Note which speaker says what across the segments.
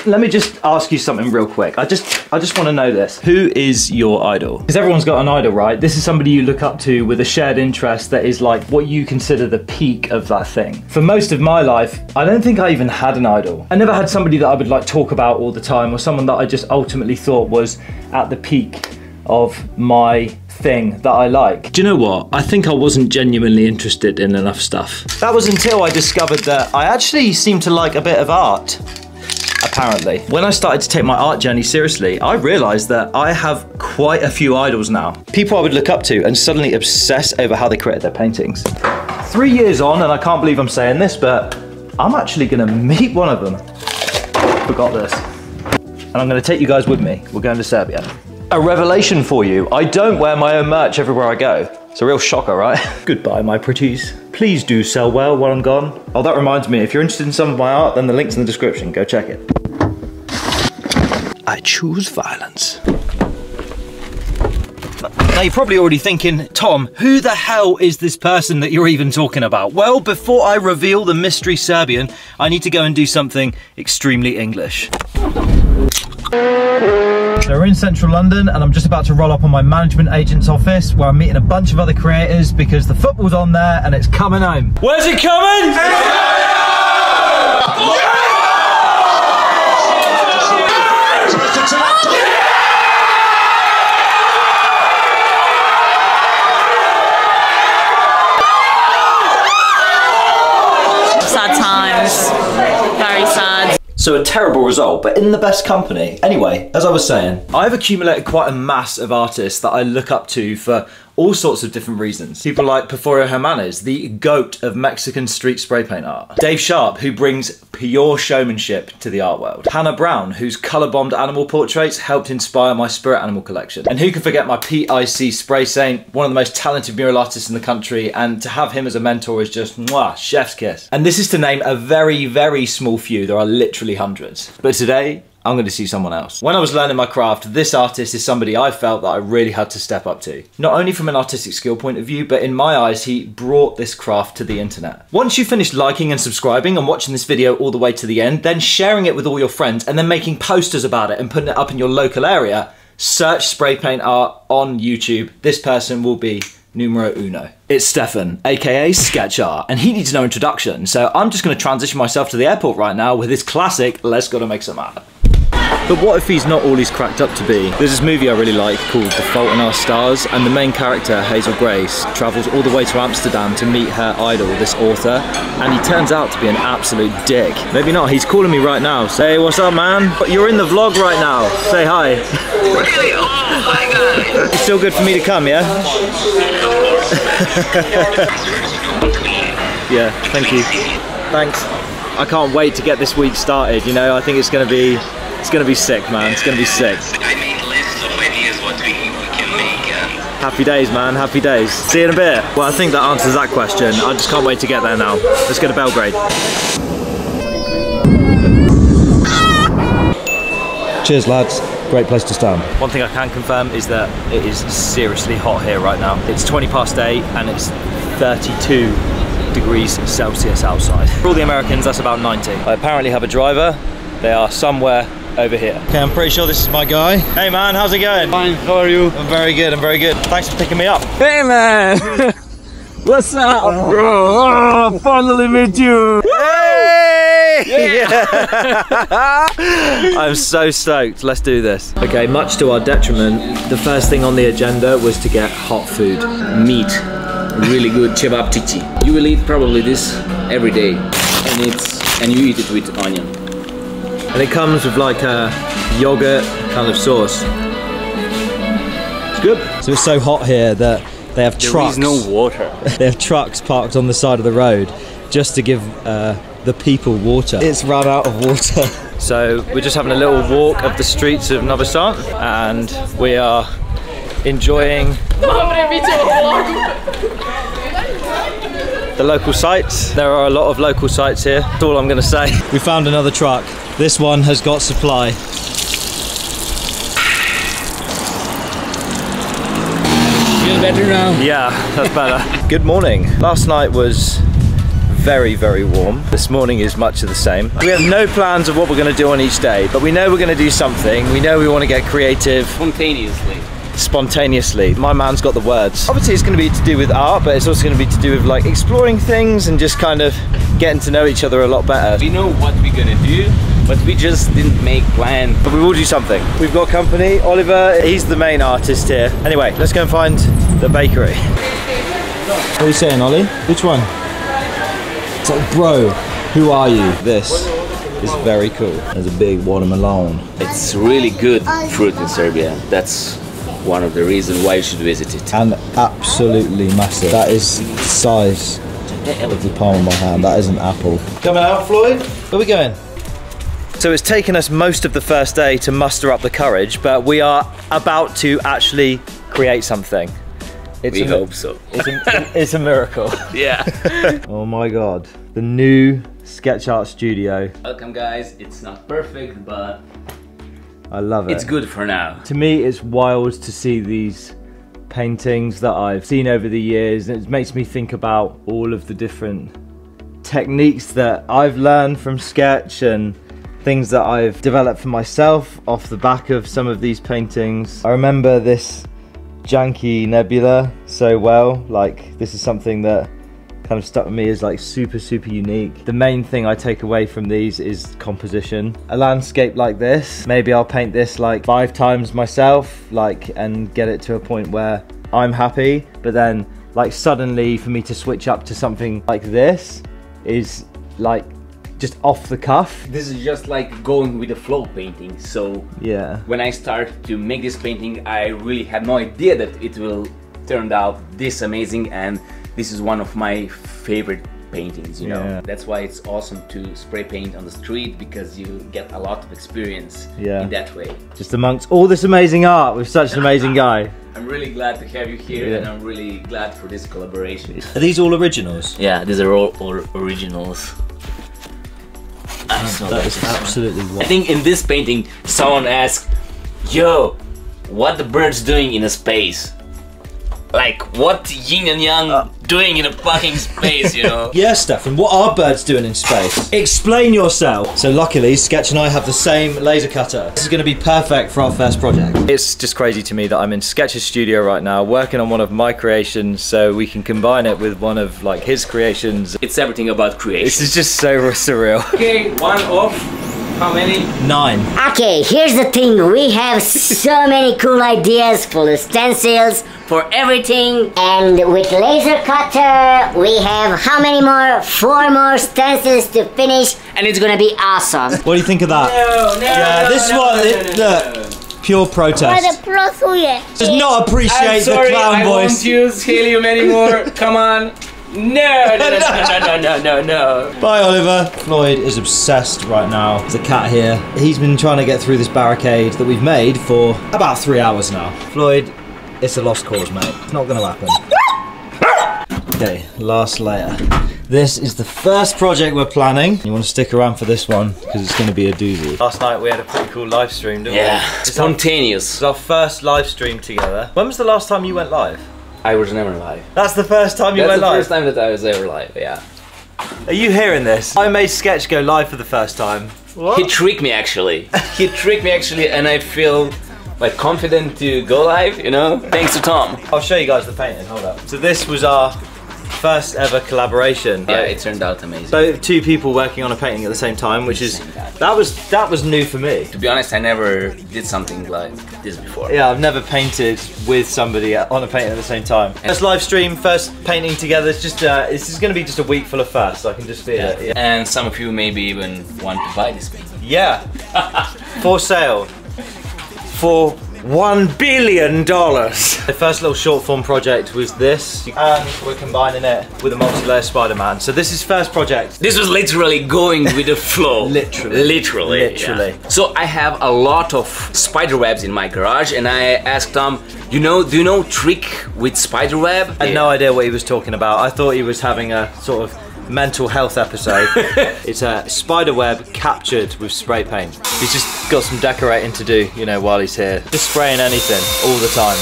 Speaker 1: Let me just ask you something real quick. I just want to know this. Who is your idol? Because everyone's got an idol, right? This is somebody you look up to with a shared interest that is like what you consider the peak of that thing. For most of my life, I don't think I even had an idol. I never had somebody that I would like talk about all the time, or someone that I just ultimately thought was at the peak of my thing that I like. Do you know what? I think I wasn't genuinely interested in enough stuff. That was until I discovered that I actually seem to like a bit of art. Apparently. When I started to take my art journey seriously, I realized that I have quite a few idols now. People I would look up to and suddenly obsess over how they created their paintings. 3 years on, and I can't believe I'm saying this, but I'm actually gonna meet one of them. Forgot this. And I'm gonna take you guys with me. We're going to Serbia. A revelation for you. I don't wear my own merch everywhere I go. It's a real shocker, right? Goodbye, my pretties. Please do sell well while I'm gone. Oh, that reminds me, if you're interested in some of my art, then the link's in the description. Go check it. I choose violence. Now you're probably already thinking, Tom, who the hell is this person that you're even talking about? Well, before I reveal the mystery Serbian, I need to go and do something extremely English. So we're in central London and I'm just about to roll up on my management agent's office where I'm meeting a bunch of other creators because the football's on there and it's coming home. Where's it coming?
Speaker 2: Sad times, very sad.
Speaker 1: So a terrible result, but in the best company. Anyway, as I was saying, I've accumulated quite a mass of artists that I look up to for all sorts of different reasons. People like Porfirio Jimenez, the GOAT of Mexican street spray paint art. Dave Sharp, who brings pure showmanship to the art world. Hannah Brown, whose colour-bombed animal portraits helped inspire my spirit animal collection. And who can forget my PIC spray saint, one of the most talented mural artists in the country, and to have him as a mentor is just, mwah, chef's kiss. And this is to name a very, very small few. There are literally hundreds. But today, I'm going to see someone else. When I was learning my craft, this artist is somebody I felt that I really had to step up to. Not only from an artistic skill point of view, but in my eyes, he brought this craft to the internet. Once you finish liking and subscribing and watching this video all the way to the end, then sharing it with all your friends and then making posters about it and putting it up in your local area, search spray paint art on YouTube. This person will be numero uno. It's Stefan, aka Sketch Art, and he needs no introduction, so I'm just going to transition myself to the airport right now with his classic, let's go to make some art. But what if he's not all he's cracked up to be? There's this movie I really like called The Fault in Our Stars, and the main character, Hazel Grace, travels all the way to Amsterdam to meet her idol, this author, and he turns out to be an absolute dick. Maybe not, he's calling me right now. Say, what's up, man? You're in the vlog right now. Say hi.
Speaker 3: Really? Oh my god.
Speaker 1: It's still good for me to come, yeah? Yeah, thank you. Thanks. I can't wait to get this week started, you know, I think it's gonna be sick, man. It's gonna be sick.
Speaker 3: I made lists of ideas what we can make and...
Speaker 1: Happy days, man. Happy days. See you in a bit. Well, I think that answers that question. I just can't wait to get there now. Let's go to Belgrade. Cheers, lads. Great place to stand. One thing I can confirm is that it is seriously hot here right now. It's 8:20 and it's 32 degrees Celsius outside. For all the Americans, that's about 90. I apparently have a driver. They are somewhere over here. Okay, I'm pretty sure this is my guy. Hey man, how's it going?
Speaker 4: Fine, how are you?
Speaker 1: I'm very good, I'm very good. Thanks for picking me up.
Speaker 4: Hey man! What's up, bro? Oh, finally meet you!
Speaker 1: Hey! Yeah. I'm so stoked, let's do this. Okay, much to our detriment, the first thing on the agenda was to get hot food.
Speaker 5: Meat, really good kebab titi. You will eat probably this every day, and you eat it with onion.
Speaker 1: And it comes with like a yogurt kind of sauce. It's good. So it's so hot here that they have trucks.
Speaker 5: There is no water.
Speaker 1: They have trucks parked on the side of the road just to give the people water. It's run out of water. So we're just having a little walk of the streets of Novi Sad and we are enjoying the local sites. There are a lot of local sites here. That's all I'm going to say. We found another truck. This one has got supply.
Speaker 5: Feel better now?
Speaker 1: Yeah, that's better. Good morning. Last night was very, very warm. This morning is much of the same. We have no plans of what we're going to do on each day, but we know we're going to do something. We know we want to get creative. Spontaneously. My man's got the words. Obviously it's going to be to do with art, but it's also going to be to do with like exploring things and just kind of getting to know each other a lot better.
Speaker 5: We know what we're gonna do, but we just didn't make plan.
Speaker 1: But we will do something. We've got company. Oliver, he's the main artist here. Anyway, let's go and find the bakery. What are you saying, Ollie? Which one? It's like, bro, who are you? This is very cool. There's a big watermelon.
Speaker 5: It's really good fruit in Serbia. That's one of the reasons why you should visit it.
Speaker 1: And absolutely massive. That is the size of the palm of my hand. That is an apple. Coming out, Floyd? Where are we going? So it's taken us most of the first day to muster up the courage, but we are about to actually create something.
Speaker 5: We hope so.
Speaker 1: It's a miracle.
Speaker 5: Yeah.
Speaker 1: Oh my God. The new sketch art studio.
Speaker 5: Welcome guys. It's not perfect, but
Speaker 1: I love it.
Speaker 5: it's good for now.
Speaker 1: To me, it's wild to see these paintings that I've seen over the years, and it makes me think about all of the different techniques that I've learned from sketch and things that I've developed for myself off the back of some of these paintings. I remember this janky nebula so well. Like, this is something that kind of stuck with me as like super unique. The main thing I take away from these is composition. A landscape like this, maybe I'll paint this like 5 times myself, like, and get it to a point where I'm happy, but then like suddenly for me to switch up to something like this is like just off the cuff.
Speaker 5: This is just like going with the flow painting. So
Speaker 1: yeah,
Speaker 5: when I started to make this painting, I really had no idea that it will turn out this amazing, and this is one of my favorite paintings, you know. That's why it's awesome to spray paint on the street, because you get a lot of experience in that way.
Speaker 1: Just amongst all this amazing art with such an amazing guy.
Speaker 5: I'm really glad to have you here, and I'm really glad for this collaboration.
Speaker 1: Are these all originals?
Speaker 5: Yeah, these are all originals.
Speaker 1: That is absolutely wild.
Speaker 5: I think in this painting, someone asked, yo, what the bird's doing in a space? Like, what yin and yang doing in a fucking space, you know?
Speaker 1: Yeah, Stefan, what are birds doing in space? Explain yourself. So luckily, Sketch and I have the same laser cutter. This is going to be perfect for our first project. It's just crazy to me that I'm in Sketch's studio right now, working on one of my creations, so we can combine it with one of like his creations.
Speaker 5: It's everything about creation.
Speaker 1: This is just so surreal.
Speaker 5: Okay, one off. How many?
Speaker 6: 9. Okay, here's the thing. We have so many cool ideas for the stencils, for everything. And with laser cutter, we have how many more? 4 more stencils to finish, and it's gonna be awesome.
Speaker 1: What do you think of that? This is what look. Pure protest. Does not appreciate the clown voice.
Speaker 5: I won't use helium anymore. Come on. No.
Speaker 1: Bye, Oliver. Floyd is obsessed right now. There's a cat here. He's been trying to get through this barricade that we've made for about 3 hours now. Floyd, it's a lost cause, mate. It's not going to happen. Okay, last layer. This is the first project we're planning. You want to stick around for this one because it's going to be a doozy. Last night we had a pretty cool live stream, didn't we?
Speaker 5: Yeah, spontaneous.
Speaker 1: It's our first live stream together. When was the last time you went live?
Speaker 5: I was never live.
Speaker 1: That's the first time you went live?
Speaker 5: That's the first time that I was ever live, yeah.
Speaker 1: Are you hearing this? I made Sketch go live for the first time. What?
Speaker 5: He tricked me actually. He tricked me actually, and I feel like confident to go live, you know? Thanks to Tom.
Speaker 1: I'll show you guys the painting, hold up. So this was our first ever collaboration.
Speaker 5: Yeah, it turned out amazing.
Speaker 1: So 2 people working on a painting at the same time, which is, that was new for me.
Speaker 5: To be honest, I never did something like this before.
Speaker 1: Yeah, I've never painted with somebody on a painting at the same time. First live stream, first painting together. It's just, this is going to be just a week full of firsts. I can just feel it. Yeah.
Speaker 5: And some of you maybe even want to buy this painting.
Speaker 1: Yeah, for sale. For $1 billion. The first little short form project was this, and we're combining it with a multi-layer Spider-Man. So this is first project.
Speaker 5: This was literally going with the flow. Literally. Yeah. So I have a lot of spider webs in my garage, and I asked Tom, do you know trick with spider web?
Speaker 1: I had no idea what he was talking about. I thought he was having a sort of mental health episode. It's a spider web captured with spray paint. He's just got some decorating to do, you know, while he's here. Just spraying anything all the time.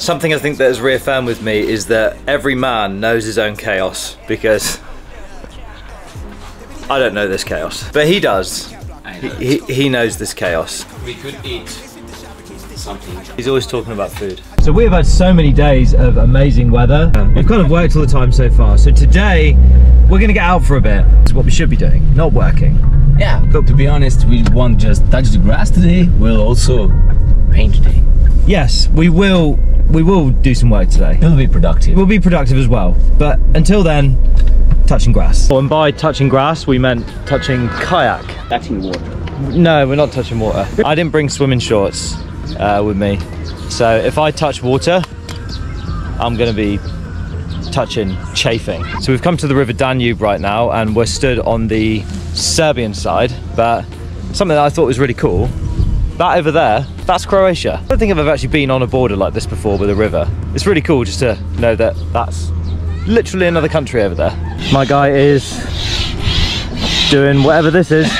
Speaker 1: Something I think that has reaffirmed with me is that every man knows his own chaos, because I don't know this chaos, but he does. He knows this chaos.
Speaker 5: We could eat something.
Speaker 1: He's always talking about food. So we've had so many days of amazing weather. We've kind of worked all the time so far. So today, we're gonna get out for a bit. It's what we should be doing, not working.
Speaker 5: Yeah, but to be honest, we won't just touch the grass today, we'll also paint today.
Speaker 1: Yes, we will do some work today.
Speaker 5: It'll be productive.
Speaker 1: We'll be productive as well. But until then, touching grass. And by touching grass, we meant touching kayak.
Speaker 5: Touching water.
Speaker 1: No, we're not touching water. I didn't bring swimming shorts with me. So if I touch water, I'm gonna be touching chafing. So we've come to the River Danube right now, and we're stood on the Serbian side, but something that I thought was really cool, that over there, that's Croatia. I don't think I've ever actually been on a border like this before with a river. It's really cool just to know that that's literally another country over there. My guy is doing whatever this is.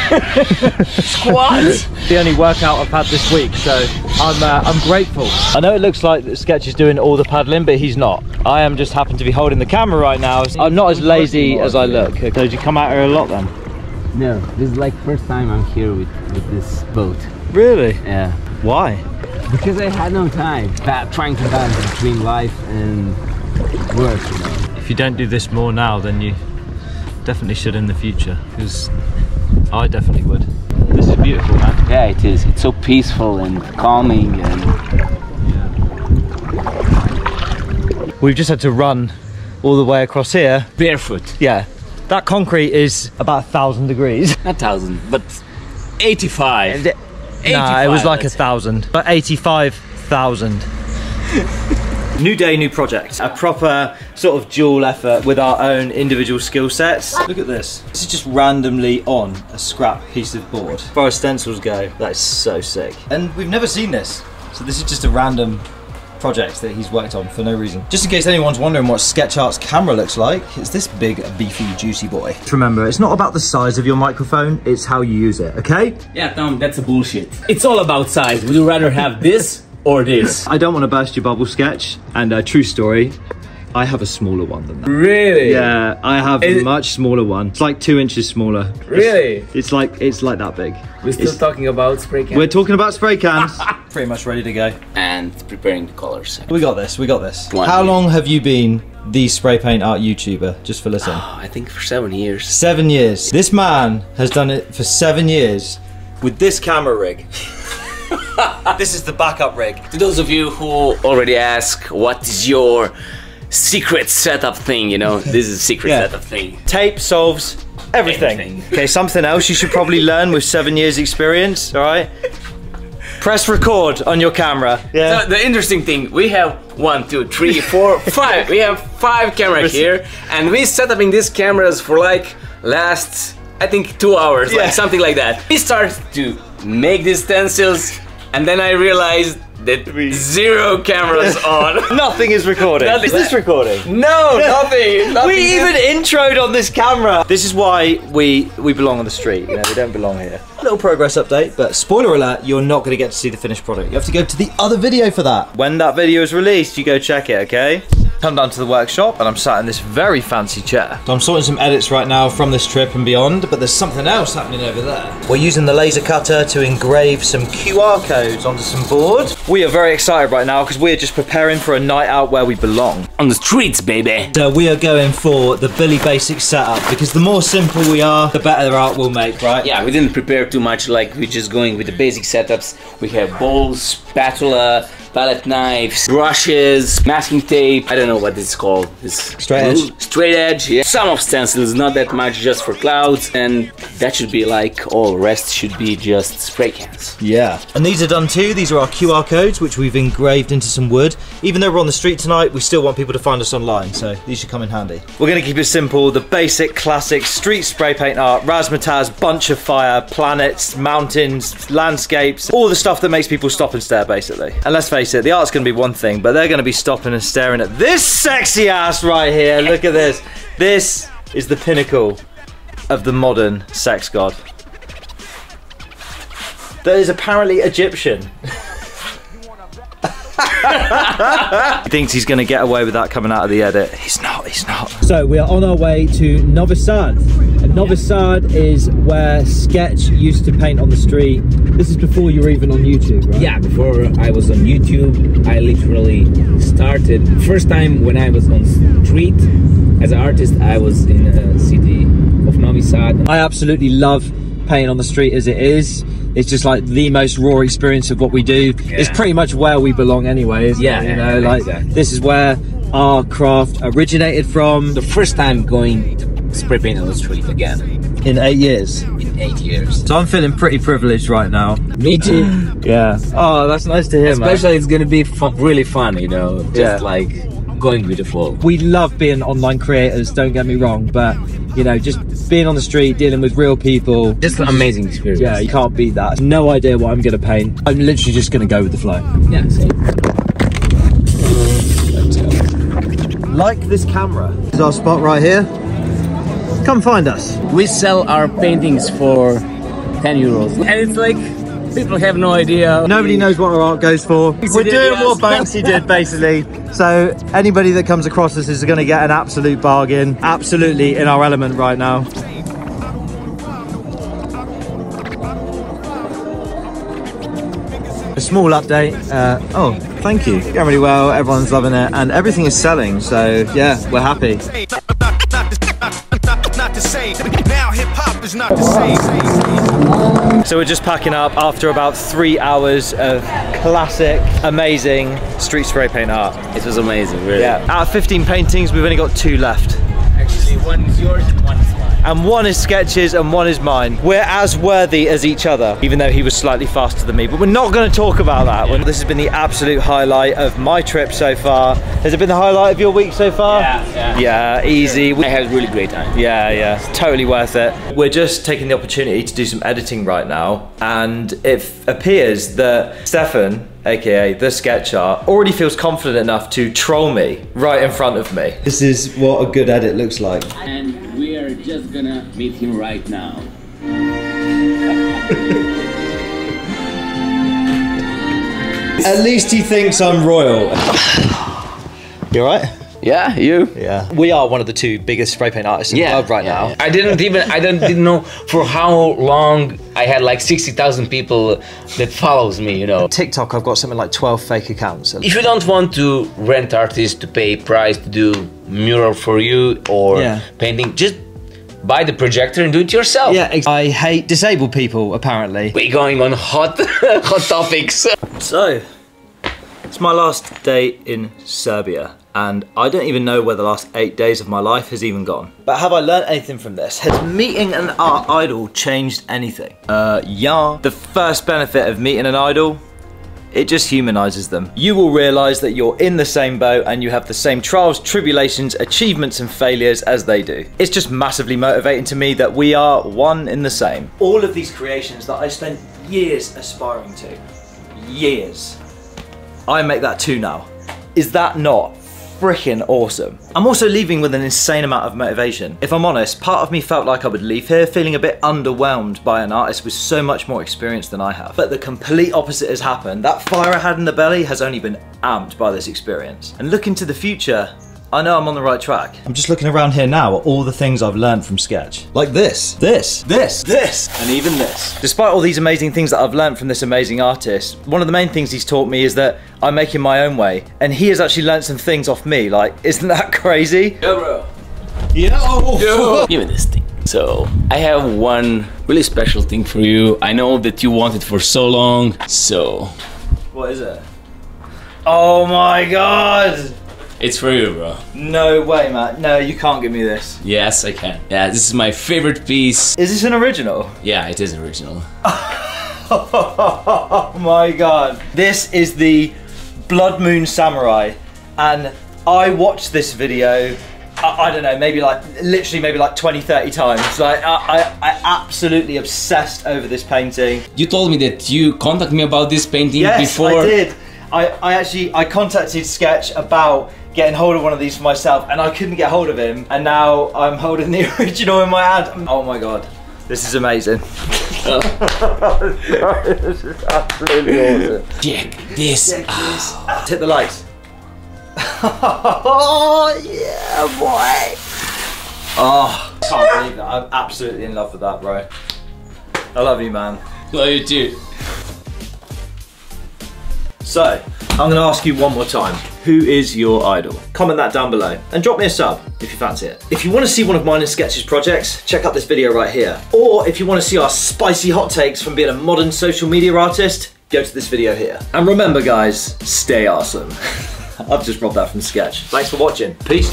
Speaker 5: Squat!
Speaker 1: The only workout I've had this week, so I'm grateful. I know it looks like Sketch is doing all the paddling, but he's not. I am just happen to be holding the camera right now. I'm not as lazy as I look. So did you come out here a lot then?
Speaker 5: No, this is like first time I'm here with this boat.
Speaker 1: Really?
Speaker 5: Yeah.
Speaker 1: Why?
Speaker 5: Because I had no time. Trying to balance between life and work, you know.
Speaker 1: If you don't do this more now, then you definitely should in the future, because I definitely would. This is beautiful, man.
Speaker 5: Yeah, it is. It's so peaceful and calming, and
Speaker 1: we've just had to run all the way across here.
Speaker 5: barefoot.
Speaker 1: Yeah, that concrete is about 1,000 degrees.
Speaker 5: Not 1,000, but 85.
Speaker 1: Nah, it was like
Speaker 5: let's
Speaker 1: 1,000, but 85,000. New day, new project. A proper sort of dual effort with our own individual skill sets. Look at this. This is just randomly on a scrap piece of board. As far as stencils go, that is so sick. And we've never seen this. So this is just a random project that he's worked on for no reason. Just in case anyone's wondering what Sketch Art's camera looks like, it's this big, beefy, juicy boy. Remember, it's not about the size of your microphone, it's how you use it, okay?
Speaker 5: Yeah, Tom, that's a bullshit. It's all about size. Would you rather have this or this?
Speaker 1: I don't want to burst your bubble, Sketch, and true story, I have a smaller one than that.
Speaker 5: Really?
Speaker 1: Yeah, I have a much smaller one. It's like 2 inches smaller.
Speaker 5: Really?
Speaker 1: It's like that big.
Speaker 5: We're still talking about spray cans.
Speaker 1: We're talking about spray cans. Pretty much ready to go.
Speaker 5: And preparing the colors.
Speaker 1: We got this, we got this.
Speaker 5: One
Speaker 1: How
Speaker 5: year.
Speaker 1: long have you been the spray paint art YouTuber, just for listen?
Speaker 5: I think for 7 years.
Speaker 1: 7 years. This man has done it for 7 years with this camera rig. This is the backup rig.
Speaker 5: To those of you who already ask, what is your secret setup thing, you know? This is a secret setup thing.
Speaker 1: Tape solves everything. Okay, something else you should probably learn with 7 years experience, all right? Press record on your camera. Yeah.
Speaker 5: So the interesting thing, we have 1, 2, 3, 4, 5. We have 5 cameras here, and we set up in these cameras for like last, I think, 2 hours, like something like that. We started to make these stencils, and then I realized that 0 cameras on.
Speaker 1: Nothing is recording.
Speaker 5: Nothing.
Speaker 1: Is this recording?
Speaker 5: No, nothing.
Speaker 1: We even introed on this camera. This is why we belong on the street. You know, we don't belong here. Little progress update, but spoiler alert, you're not going to get to see the finished product. You have to go to the other video for that. When that video is released, you go check it, okay? Come down to the workshop, and I'm sat in this very fancy chair. So I'm sorting some edits right now from this trip and beyond, but there's something else happening over there. We're using the laser cutter to engrave some QR codes onto some board. We are very excited right now because we are just preparing for a night out where we belong.
Speaker 5: On the streets, baby.
Speaker 1: So we are going for the Billy Basic setup, because the more simple we are, the better art we'll make, right?
Speaker 5: Yeah, we didn't prepare too much, like we're just going with the basic setups. We have bowls, spatula, palette knives, brushes, masking tape. I don't know what this is called. This
Speaker 1: Straight edge.
Speaker 5: Straight edge, yeah. Some of stencils, not that much, just for clouds, and that should be like all. Rest should be just spray cans.
Speaker 1: Yeah. And these are done too. These are our QR codes, which we've engraved into some wood. Even though we're on the street tonight, we still want people to find us online, so these should come in handy. We're gonna keep it simple. The basic, classic street spray paint art, razzmatazz, bunch of fire, planets, mountains, landscapes, all the stuff that makes people stop and stare, basically. And let's face it, the art's gonna be one thing, but they're gonna be stopping and staring at this sexy ass right here. Look at this. This is the pinnacle of the modern sex god. That is apparently Egyptian. He thinks he's going to get away with that coming out of the edit. He's not, he's not. So we are on our way to Novi Sad. And Novi Sad is where Sketch used to paint on the street. This is before you were even on YouTube, right?
Speaker 5: Yeah, before I was on YouTube, I literally started. First time when I was on street as an artist, I was in the city of Novi Sad. I
Speaker 1: absolutely love painting on the street as it is. It's just like the most raw experience of what we do. Yeah. It's pretty much where we belong anyway, isn't it? You know, like exactly. This is where our craft originated from.
Speaker 5: The first time going to spray paint on the street again.
Speaker 1: In 8 years?
Speaker 5: In 8 years.
Speaker 1: So I'm feeling pretty privileged right now.
Speaker 5: Me too.
Speaker 1: Yeah. Oh, that's nice to hear,
Speaker 5: Especially
Speaker 1: man.
Speaker 5: It's gonna be really fun, you know, just like going with the flow.
Speaker 1: We love being online creators, don't get me wrong, but you know, just being on the street, dealing with real people.
Speaker 5: Just an amazing experience.
Speaker 1: Yeah, you can't beat that. No idea what I'm gonna paint. I'm literally just gonna go with the flow.
Speaker 5: Yeah, same.
Speaker 1: Like this camera. This is our spot right here. Come find us.
Speaker 5: We sell our paintings for 10 euros. And it's like, people have no idea.
Speaker 1: Nobody knows what our art goes for. We're doing what Banksy did, basically. So anybody that comes across us is going to get an absolute bargain. Absolutely in our element right now. A small update. Oh, thank you. Going really well. Everyone's loving it, and everything is selling. So yeah, we're happy. Now hip hop is not the same. So we're just packing up after about 3 hours of classic, amazing street spray paint art.
Speaker 5: It was amazing, really.
Speaker 1: Yeah. Out of 15 paintings, we've only got 2 left.
Speaker 5: Actually, one is yours and one is mine.
Speaker 1: And one is Sketch's and one is mine. We're as worthy as each other, even though he was slightly faster than me. But we're not going to talk about that. Yeah. This has been the absolute highlight of my trip so far. Has it been the highlight of your week so far? Yeah, easy.
Speaker 5: I had a really great time.
Speaker 1: Yeah, it's totally worth it. We're just taking the opportunity to do some editing right now, and it appears that Stefan, aka the Sketch Art, already feels confident enough to troll me right in front of me. This is what a good edit looks like.
Speaker 5: And we are just gonna meet him right now.
Speaker 1: At least he thinks I'm royal. You alright?
Speaker 5: Yeah, you?
Speaker 1: Yeah. We are one of the 2 biggest spray paint artists in the world right now.
Speaker 5: I didn't know for how long I had like 60,000 people that follows me, you know.
Speaker 1: TikTok, I've got something like 12 fake accounts.
Speaker 5: If you don't want to rent artists to pay price to do mural for you or painting, just buy the projector and do it yourself.
Speaker 1: Yeah, I hate disabled people, apparently.
Speaker 5: We're going on hot topics.
Speaker 1: So, it's my last day in Serbia, and I don't even know where the last 8 days of my life has even gone. But have I learned anything from this? Has meeting an art idol changed anything? Yeah. The first benefit of meeting an idol, it just humanizes them. You will realize that you're in the same boat and you have the same trials, tribulations, achievements and failures as they do. It's just massively motivating to me that we are one in the same. All of these creations that I spent years aspiring to, years, I make that too now. Is that not freaking awesome? I'm also leaving with an insane amount of motivation. If I'm honest, part of me felt like I would leave here feeling a bit underwhelmed by an artist with so much more experience than I have. But the complete opposite has happened. That fire I had in the belly has only been amped by this experience. And looking to the future, I know I'm on the right track. I'm just looking around here now at all the things I've learned from Sketch. Like this, and even this. Despite all these amazing things that I've learned from this amazing artist, one of the main things he's taught me is that I'm making my own way. And he has actually learned some things off me. Like, isn't that crazy?
Speaker 5: Yo, bro.
Speaker 1: Yo!
Speaker 5: Give me this thing. So, I have one really special thing for you. I know that you wanted for so long, so...
Speaker 1: What is it? Oh my god!
Speaker 5: It's for you, bro.
Speaker 1: No way, Matt. No, you can't give me this.
Speaker 5: Yes, I can. Yeah, this is my favorite piece.
Speaker 1: Is this an original?
Speaker 5: Yeah, it is original.
Speaker 1: Oh my god. This is the Blood Moon Samurai, and I watched this video, I don't know, maybe like, literally maybe like 20, 30 times. Like, I absolutely obsessed over this painting.
Speaker 5: You told me that you contacted me about this painting before.
Speaker 1: Yes, I did. I actually contacted Sketch about getting hold of one of these for myself, and I couldn't get hold of him, and now I'm holding the original in my hand. Oh my god. This is amazing. This is absolutely awesome.
Speaker 5: Check this out.
Speaker 1: Hit the lights. Oh, yeah, boy. Oh, can't believe that. I'm absolutely in love with that, bro. I love you, man.
Speaker 5: Love you too.
Speaker 1: So, I'm gonna ask you one more time. Who is your idol? Comment that down below and drop me a sub if you fancy it. If you want to see one of mine and Sketch's projects, check out this video right here. Or if you want to see our spicy hot takes from being a modern social media artist, go to this video here. And remember guys, stay awesome. I've just robbed that from Sketch. Thanks for watching. Peace.